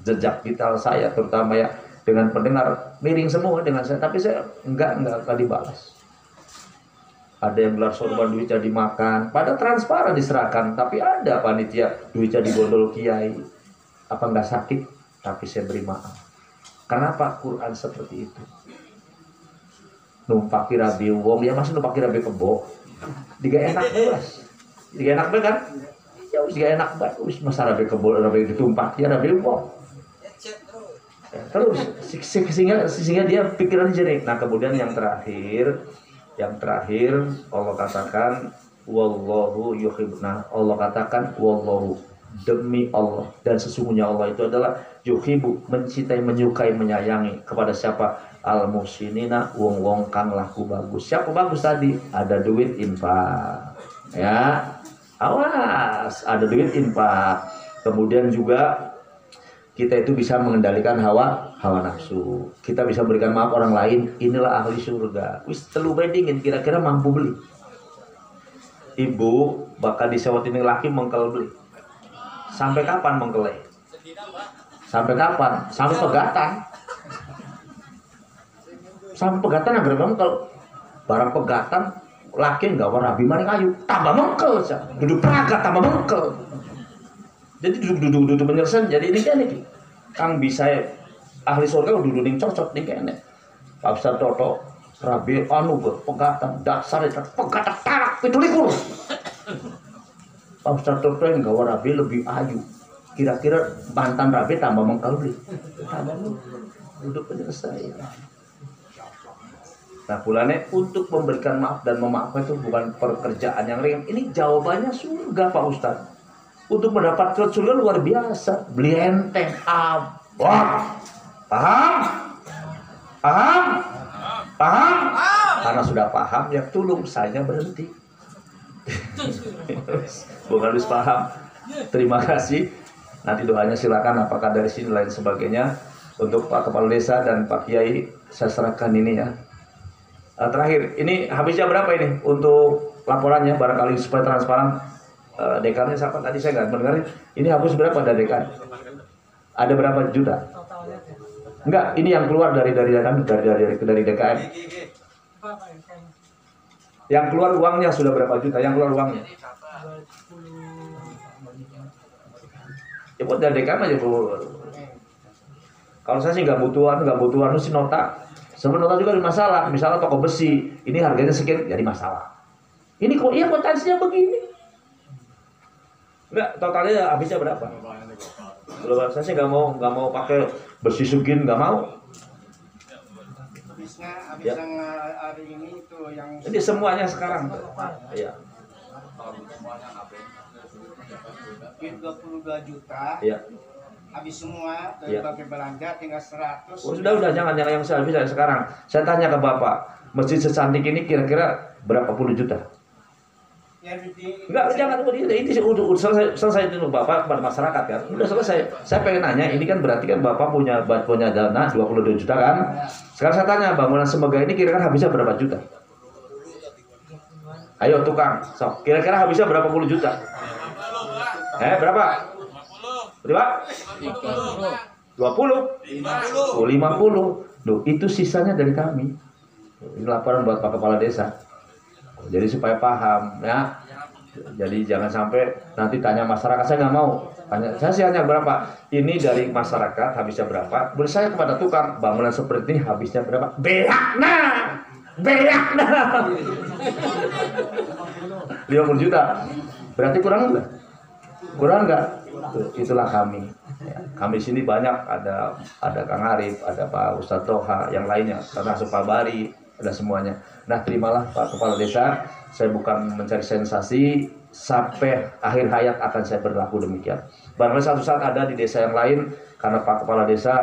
jejak vital saya terutama ya dengan pendengar miring semua dengan saya, tapi saya enggak dibalas. Ada yang gelar sorban duitnya dimakan, pada transparan diserahkan, tapi ada panitia duitnya digondol kiai. Apa enggak sakit? Tapi saya beri maaf. Kenapa Quran seperti itu? Numpaki rabi wong, ya masih numpaki rabi kebo. Diga enak belas. Diga enak banget kan? Ya wis diga enak banget, wis masa rabi kebo rabi ditumpaki ya rabi wong. Terus sehingga dia pikiran jernih. Nah kemudian yang terakhir Allah katakan wallahu yuhibbuna. Allah katakan wallahu, demi Allah, dan sesungguhnya Allah itu adalah yuhibbu, mencintai, menyukai, menyayangi kepada siapa? Al muhsinina, wong kang laku bagus. Siapa bagus tadi? Ada duit infak. Ya. Awas, ada duit infak. Kemudian juga kita itu bisa mengendalikan hawa nafsu. Kita bisa berikan maaf orang lain. Inilah ahli surga. Wis telu bedingin kira-kira mampu beli. Ibu bakal disewatin laki mengkel beli. Sampai kapan mengkelai? Sampai kapan? Sampai pegatan. Sampai pegatan agar mengkel. Barang pegatan laki enggak warabi maring kayu. Tambah mengkel. Duduk peragat tambah mengkel. Jadi duduk menyelesaikan. Jadi ini kan nih kang bisa ahli surga duduk ning cocok nih kene. Pak Ustaz Toto rabi anu pegatan dasar itu pegatan tarak pitulikur. Pak Ustaz Toto yang gawa rabi lebih ayu. Kira-kira mantan rabi tambah mengkal beli. Tambah duduk penyelesaian. Nah bulannya untuk memberikan maaf dan memaafkan itu bukan pekerjaan yang ringan. Ini jawabannya surga Pak Ustaz. Untuk mendapatkan surga luar biasa. Beli enteng, abang. Paham? Karena sudah paham, ya tolong saya berhenti. Bukan harus paham. Terima kasih. Nanti doanya silakan apakah dari sini lain sebagainya. Untuk Pak Kepala Desa dan Pak Kiai saya serahkan ini ya. Terakhir, ini habisnya berapa ini untuk laporannya barangkali supaya transparan. Dekannya siapa tadi saya nggak mendengar. Ini habis berapa dari dekan? Ada berapa juta? Enggak, ini yang keluar dari DKM. Yang keluar uangnya sudah berapa juta? Yang keluar uangnya? Ya buat dari DKM aja Bu. Kalau saya sih nggak butuh anu sih nota. Sebenarnya nota juga ada masalah. Misalnya toko besi, ini harganya sekian, jadi masalah. Ini kok iya potensinya begini. Enggak, totalnya habisnya berapa? Belum, saya sih nggak mau pakai besi segini, nggak mau. Habis Ya. yang hari ini itu yang Jadi semuanya sekarang. Iya. 22 juta. Iya. Habis semua dari Iya. pakai belanja tinggal 100. Oh, sudah jangan yang saya habis sekarang. Saya tanya ke Bapak, masjid secantik ini kira-kira berapa puluh juta? Ya, Enggak, jangan tunggu ini udah selesai dulu Bapak pada masyarakat kan. Udah selesai. Saya pengen nanya, ini kan berarti kan Bapak punya dana 22 juta kan? Sekarang saya tanya, bangunan Semega ini kira-kira habisnya berapa juta? Ayo tukang, sok. Kira-kira habisnya berapa puluh juta? Berapa? Berapa? 20? 50. Loh, itu sisanya dari kami. Ini laporan buat Pak Kepala Desa. Jadi supaya paham ya. Jadi jangan sampai nanti tanya masyarakat, saya nggak mau. Saya sih hanya berapa. Ini dari masyarakat habisnya berapa. Boleh saya kepada tukang bangunan seperti ini habisnya berapa? Beakna 50 juta. Berarti kurang enggak? Kurang enggak? Itulah kami. Ya, kami di sini banyak ada Kang Arif, ada Pak Ustadz Toha, yang lainnya, termasuk Pak Bari, ada semuanya. Nah, terimalah Pak Kepala Desa, saya bukan mencari sensasi, sampai akhir hayat akan saya berlaku demikian. Barangkali satu saat ada di desa yang lain, karena Pak Kepala Desa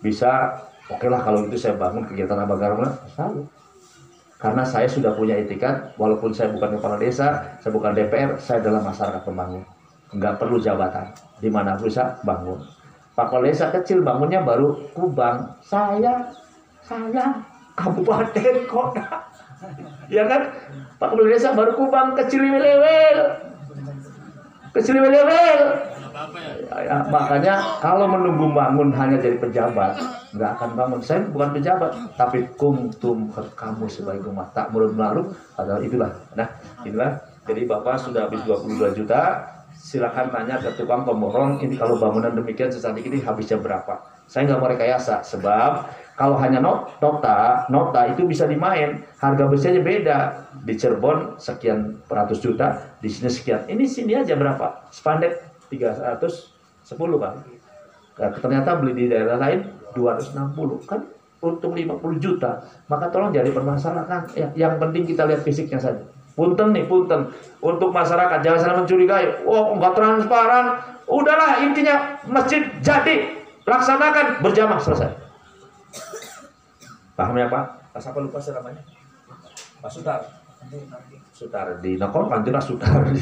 bisa, oke lah kalau itu saya bangun kegiatan Abagaraman, selalu. Karena saya sudah punya etikat, walaupun saya bukan Kepala Desa, saya bukan DPR, saya adalah masyarakat pembangun. Nggak perlu jabatan, di mana bisa bangun. Pak Kepala Desa kecil bangunnya baru kubang, saya kabupaten kota, ya kan? Pak Kepala Desa baru kubang kecil lewel. Ya, makanya kalau menunggu bangun hanya jadi pejabat, nggak akan bangun. Saya bukan pejabat, tapi kuntum kamu sebagai umat tak ma'ruf adalah itulah. Nah, inilah. Jadi Bapak sudah habis 22 juta. Silakan tanya ke tukang pemborong, ini kalau bangunan demikian secantik ini habisnya berapa. Saya nggak mau rekayasa, sebab kalau hanya nota itu bisa dimain, harga besinya beda. Di Cirebon sekian ratus juta, di sini sekian. Ini sini aja berapa? Spandek 310 kan. Nah, ternyata beli di daerah lain 260 kan, untung 50 juta. Maka tolong jadi permasalahan. Ya, yang penting kita lihat fisiknya saja. Punten untuk masyarakat jangan salah mencurigai. Oh, enggak transparan. Udahlah, intinya masjid jadi, laksanakan berjamaah selesai. Paham ya Pak? Siapa lupa saya namanya? Pak Sutar di Nokor Pantura Sutar.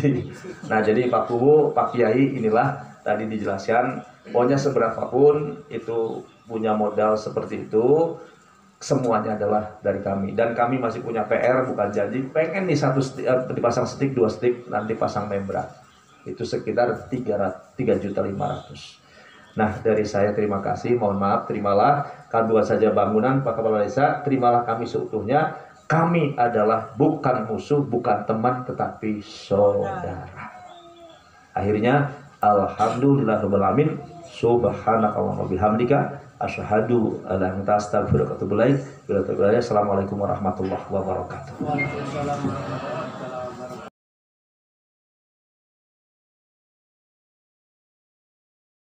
Nah, jadi Pak Kubu, Pak Kiai, inilah tadi dijelaskan. Pokoknya seberapapun itu punya modal seperti itu, semuanya adalah dari kami, dan kami masih punya PR, bukan janji. Pengen nih dipasang stick, 2 stick, nanti pasang membran. Itu sekitar 3.500.000. Nah, dari saya terima kasih, mohon maaf, terimalah K2 saja bangunan Pak Kepala Desa, terimalah kami seutuhnya. Kami adalah bukan musuh, bukan teman, tetapi saudara. Akhirnya, alhamdulillahirabbil alamin, subhanakallahumma bihamdika, asyhadu an la ilaha illa anta astaghfiruka wa atubu ilaik. Assalamualaikum warahmatullahi wabarakatuh. Waalaikumsalam.